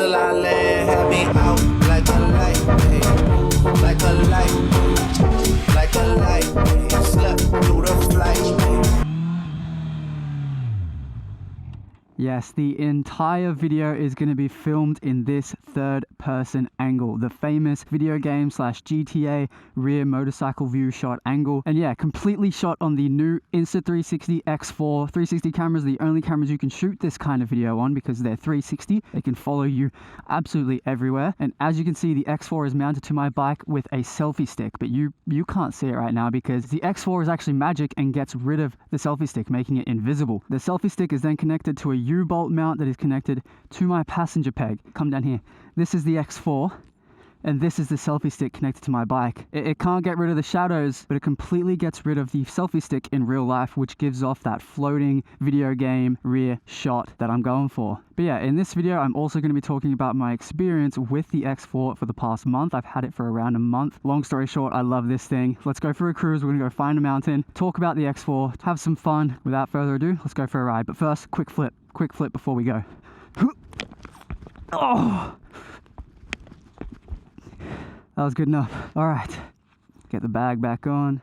till I land. Had me out like a light, hey, like a light, like a light, hey, slept through the flight, hey. Yes, the entire video is going to be filmed in this third-person angle, the famous video game / GTA rear motorcycle view shot angle. And yeah, completely shot on the new Insta360 X4. 360 cameras, the only cameras you can shoot this kind of video on because they're 360. They can follow you absolutely everywhere. And as you can see, the X4 is mounted to my bike with a selfie stick, but you can't see it right now because the X4 is actually magic and gets rid of the selfie stick, making it invisible. The selfie stick is then connected to a U-bolt mount that is connected to my passenger peg. Come down here. This is the X4 and this is the selfie stick connected to my bike. It can't get rid of the shadows, but it completely gets rid of the selfie stick in real life, which gives off that floating video game rear shot that I'm going for. But yeah, in this video, I'm also going to be talking about my experience with the X4 for the past month. I've had it for around a month. Long story short, I love this thing. Let's go for a cruise. We're going to go find a mountain, talk about the X4, have some fun. Without further ado, let's go for a ride. But first, quick flip before we go. Oh! That was good enough. All right, get the bag back on.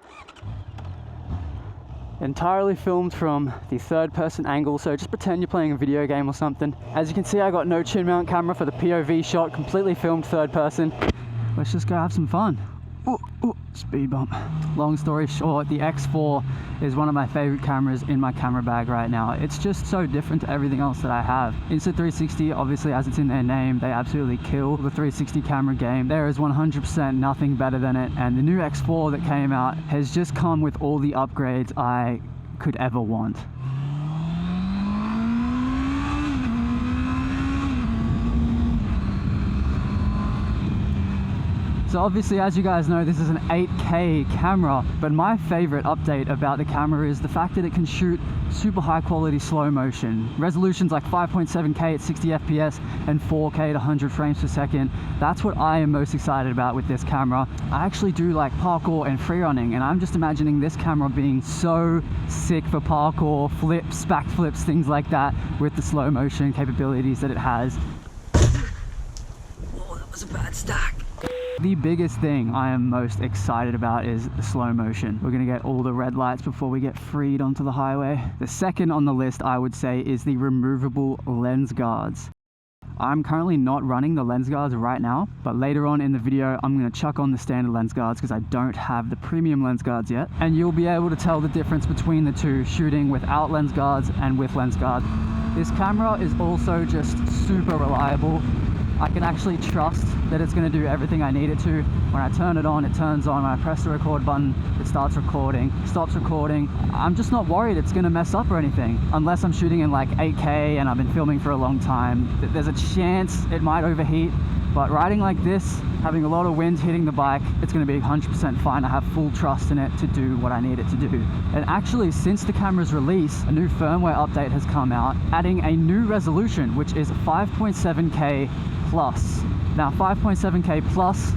Entirely filmed from the third-person angle, so just pretend you're playing a video game or something. As you can see, I got no chin mount camera for the POV shot, completely filmed third person. Let's just go have some fun. Ooh, speed bump. Long story short, the X4 is one of my favorite cameras in my camera bag right now. It's just so different to everything else that I have. Insta360, obviously, as it's in their name, they absolutely kill the 360 camera game. There is 100% nothing better than it, and the new X4 that came out has just come with all the upgrades I could ever want. So obviously, as you guys know, this is an 8K camera, but my favorite update about the camera is the fact that it can shoot super high quality slow motion. Resolutions like 5.7K at 60 FPS and 4K at 100 frames per second. That's what I am most excited about with this camera. I actually do like parkour and freerunning, and I'm just imagining this camera being so sick for parkour, flips, backflips, things like that, with the slow motion capabilities that it has. Whoa, that was a bad stack. The biggest thing I am most excited about is the slow motion. We're going to get all the red lights before we get freed onto the highway. The second on the list, I would say, is the removable lens guards. I'm currently not running the lens guards right now, but later on in the video, I'm going to chuck on the standard lens guards because I don't have the premium lens guards yet. And you'll be able to tell the difference between the two, shooting without lens guards and with lens guards. This camera is also just super reliable. I can actually trust that it's going to do everything I need it to. When I turn it on, it turns on. When I press the record button, it starts recording, stops recording. I'm just not worried it's going to mess up or anything. Unless I'm shooting in like 8K and I've been filming for a long time. There's a chance it might overheat. But riding like this, having a lot of wind hitting the bike, it's going to be 100% fine. I have full trust in it to do what I need it to do. And actually, since the camera's release, a new firmware update has come out, adding a new resolution, which is 5.7K plus. Now 5.7K plus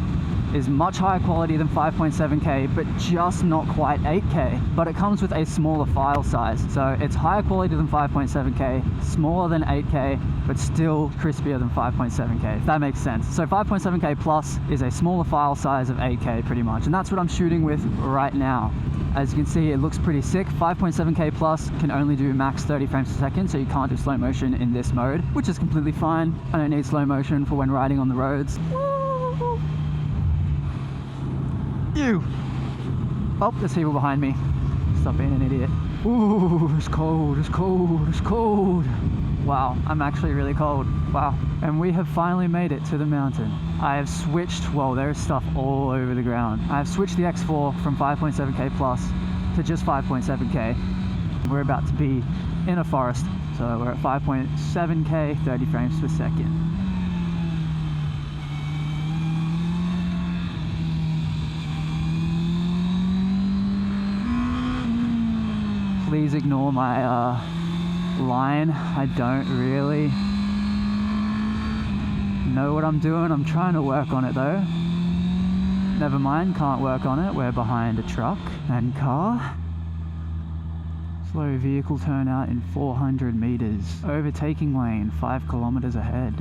is much higher quality than 5.7K, but just not quite 8K. But it comes with a smaller file size. So it's higher quality than 5.7K, smaller than 8K, but still crispier than 5.7K, if that makes sense. So 5.7K plus is a smaller file size of 8K pretty much. And that's what I'm shooting with right now. As you can see, it looks pretty sick. 5.7K plus can only do max 30 frames per second, so you can't do slow motion in this mode, which is completely fine. I don't need slow motion for when riding on the roads. Ew! Oh, there's people behind me. Stop being an idiot. Ooh, it's cold, it's cold, it's cold. Wow, I'm actually really cold. Wow. And we have finally made it to the mountain. I have switched, whoa, there's stuff all over the ground. I have switched the X4 from 5.7K plus to just 5.7K. We're about to be in a forest. So we're at 5.7K, 30 frames per second. Please ignore my line. I don't really know what I'm doing. I'm trying to work on it though. Never mind, can't work on it. We're behind a truck and car. Slow vehicle turnout in 400 meters. Overtaking lane 5 kilometers ahead.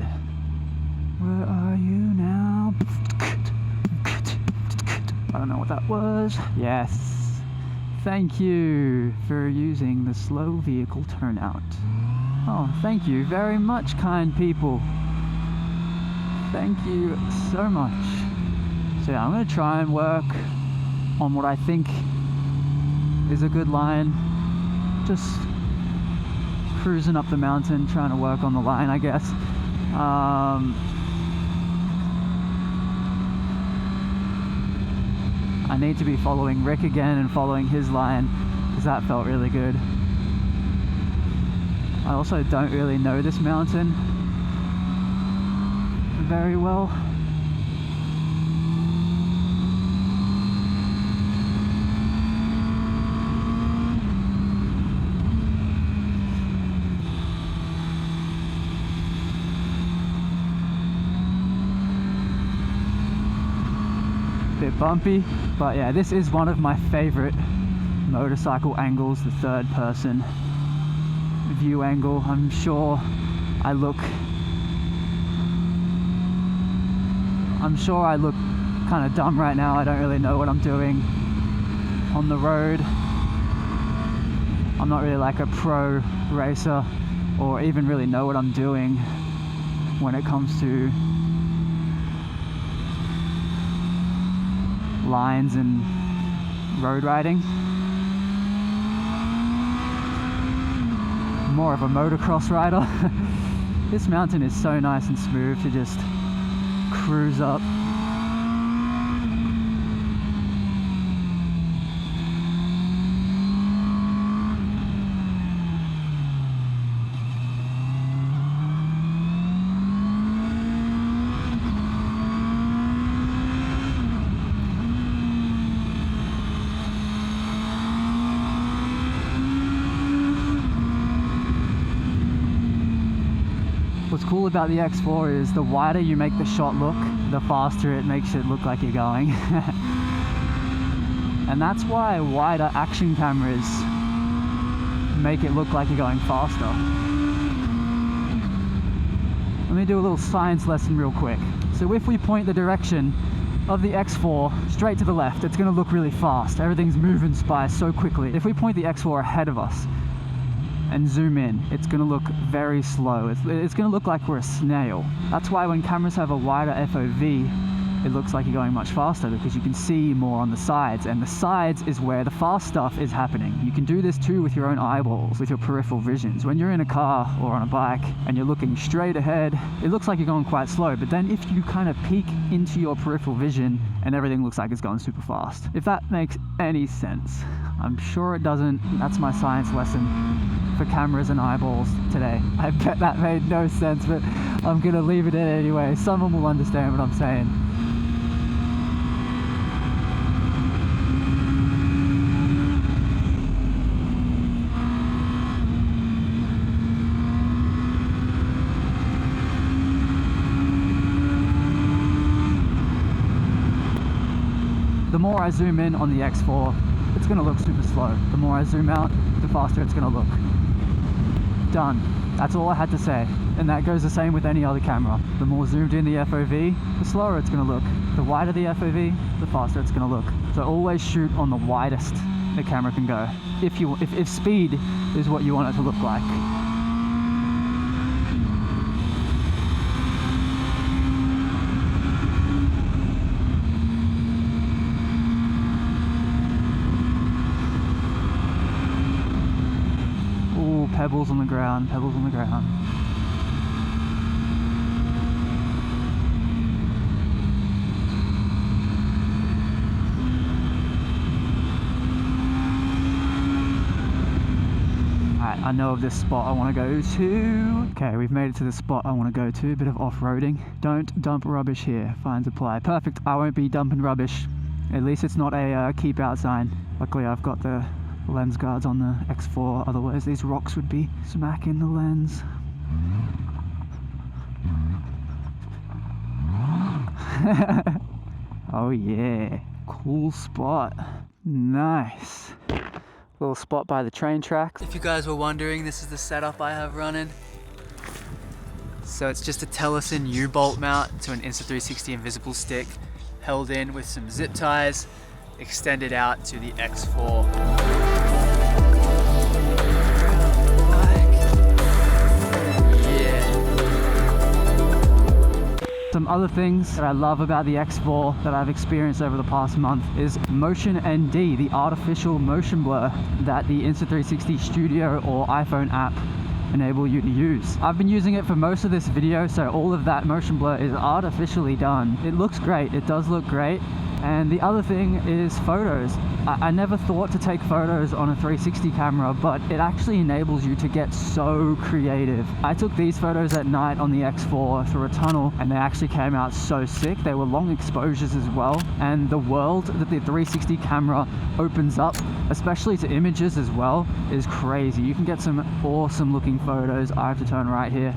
that was. Yes. Thank you for using the slow vehicle turnout. Oh, thank you very much, kind people. Thank you so much. So yeah, I'm going to try and work on what I think is a good line. Just cruising up the mountain, trying to work on the line, I guess. I need to be following Rick again and following his line, because that felt really good. I also don't really know this mountain very well. Bit bumpy, but yeah, this is one of my favorite motorcycle angles, the third person view angle. I'm sure I look kind of dumb right now. I don't really know what I'm doing on the road. I'm not really like a pro racer or even really know what I'm doing when it comes to lines and road riding. More of a motocross rider. This mountain is so nice and smooth to just cruise up. What's cool about the X4 is the wider you make the shot look, the faster it makes it look like you're going. And that's why wider action cameras make it look like you're going faster. Let me do a little science lesson real quick. So if we point the direction of the X4 straight to the left, it's going to look really fast. Everything's moving by so quickly. If we point the X4 ahead of us and zoom in, it's going to look very slow. It's going to look like we're a snail. That's why when cameras have a wider FOV, it looks like you're going much faster, because you can see more on the sides, and the sides is where the fast stuff is happening. You can do this too with your own eyeballs, with your peripheral visions. When you're in a car or on a bike and you're looking straight ahead, it looks like you're going quite slow, but then if you kind of peek into your peripheral vision and everything looks like it's going super fast. If that makes any sense. I'm sure it doesn't. That's my science lesson for cameras and eyeballs today. I bet that made no sense, but I'm gonna leave it in anyway. Someone will understand what I'm saying. The more I zoom in on the X4, it's going to look super slow. The more I zoom out, the faster it's going to look. Done. That's all I had to say. And that goes the same with any other camera. The more zoomed in the FOV, the slower it's going to look. The wider the FOV, the faster it's going to look. So always shoot on the widest the camera can go. If speed is what you want it to look like. Pebbles on the ground, pebbles on the ground. Alright, I know of this spot I want to go to. Okay, we've made it to the spot I want to go to. A bit of off-roading. Don't dump rubbish here. Fines apply. Perfect. I won't be dumping rubbish. At least it's not a keep out sign. Luckily I've got the lens guards on the X4, otherwise these rocks would be smacking the lens. Oh yeah, cool spot. Nice. Little spot by the train tracks. If you guys were wondering, this is the setup I have running. So it's just a Telesin U-bolt mount to an Insta360 invisible stick, held in with some zip ties. extended out to the X4. Some other things that I love about the X4 that I've experienced over the past month is Motion ND, the artificial motion blur that the Insta360 Studio or iPhone app enable you to use. I've been using it for most of this video, so all of that motion blur is artificially done. It looks great, it does look great. And the other thing is photos. I never thought to take photos on a 360 camera, but it actually enables you to get so creative. I took these photos at night on the X4 through a tunnel, and they actually came out so sick. They were long exposures as well, and the world that the 360 camera opens up, especially to images as well, is crazy. You can get some awesome looking photos. I have to turn right here.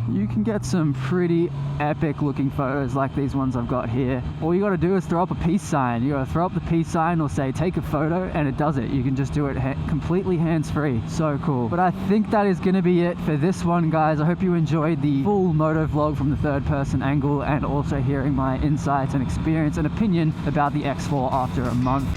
You can get some pretty epic looking photos like these ones I've got here. All you gotta do is throw up a peace sign. You gotta throw up the peace sign or say take a photo, and it does it. You can just do it completely hands-free. So cool. But I think that is gonna be it for this one, guys. I hope you enjoyed the full moto vlog from the third person angle, and also hearing my insights and experience and opinion about the X4 after a month.